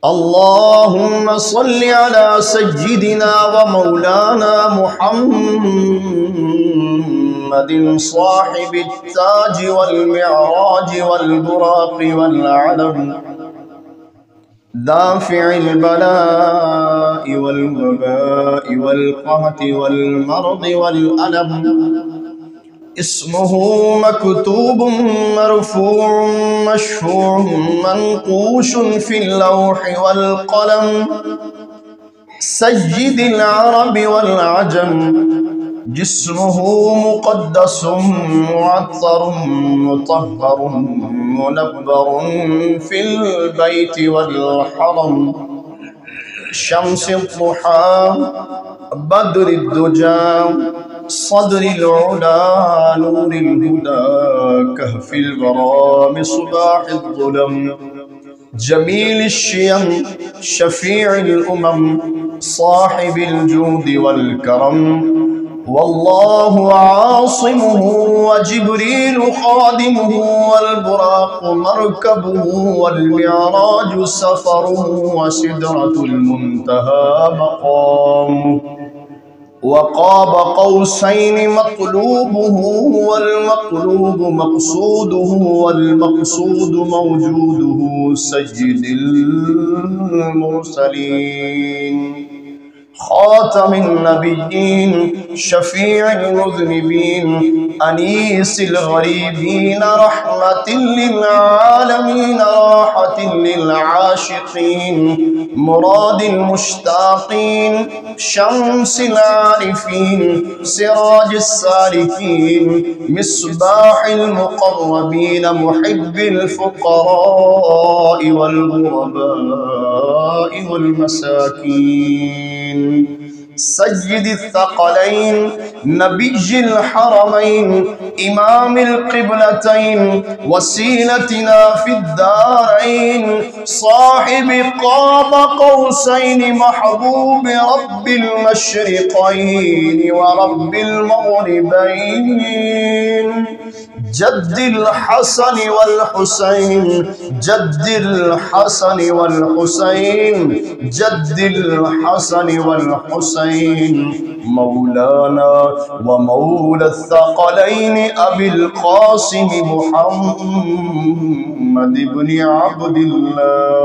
अल्लाहुम्मा सल्लि अला सय्यिदिना व मौलाना मुहम्मदिन साहिबित ताज वल मिअराज वल बुराक़ वल अलम दाफ़िइल बलाइ वल वबाइ वल क़हति वल मरद वल अलम इस्मुहु मकतूबुम मरफ़ूउम मशफ़ूउम मनक़ूशुन फ़िल लौहि वल क़लम सय्यिदिल अरबि वल अजम जिस्मुहु मुक़द्दसुम मुअत्तरुम मुतह्हरुम मुनव्वरुन फ़िल बैति वल हरम शम्सिद दुहा बद्रिद दुजा सदरिल उला नूरिल हुदा कहफिल वरा मिस्बाहिद ज़ुलम जमीलिश शियम शफ़ीइल उमम साहिबिल जूदि वल करम वल्लाहु आसिमुहु व जिब्रील खादिमुहु वल बुराक़ मरकबुहु वल मिअराज सफ़रुहु व सिदरतुल मुंतहा मक़ामुहु वक़ाब क़ौसैनि मक़लूबुहु वल मक़लूब मक़सूदुहु वल मक़सूद मौजूदुहु सय्यिदिल मुरसलीन ख़ातमिन नबिय्यीन शफ़ीइल मुज़निबीन अनीसिल गरीबीन रहमतिल लिल आलमीन राहतिल लिल आशिक़ीन मुरादिल मुश्ताक़ीन शम्सिल आरिफ़ीन सिराजिस सालिकीन मिस्बाहिल मुक़र्रबीन मुहिब्बिल फ़ुक़राइ वल ग़ुरबाइ वल मसाकीन सय्यिदिल थक़लैन नबिय्यिल हरमैन इमामिल क़िबलतैन वसीलतिना फ़िद्दारैन साहिबि क़ाब क़ौसैन महबूब रब्बिल मशरिक़ैन व रब्बिल मग़रिबैन जद्दिल हसन वल हुसैन जद्दिल हसन वल हुसैन जद्दिल हसन वल हुसैन मौलाना व मौला थक़लैन अबिल क़ासिम मुहम्मद इब्न अब्दिल्लाह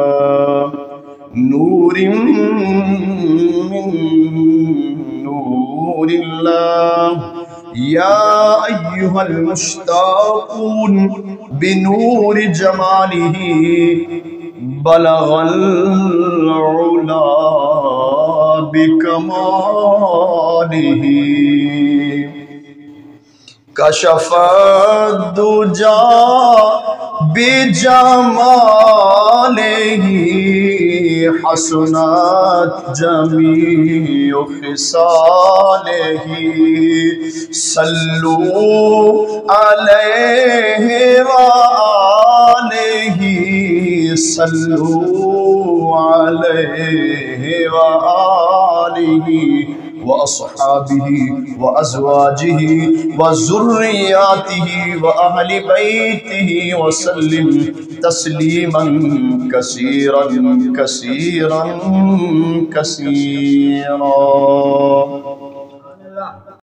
नूरिन मिन नूरिल्लाह या अय्युहल मुश्ताक़ून बिनूरि जमालिही बलगल उला बिकमालिही कशफ़द्दुजा बिजमालिही हसनत जमीउ ख़िसालिही सल्लू अलैहि व आलिही सल्लू अलैहि व आलिही व अस्हाबिही व अज़वाजिही व ज़ुर्रिय्यातिही व अहलि बैतिही व सल्लिम तस्लीमन कसीरन कसीरन कसीरा।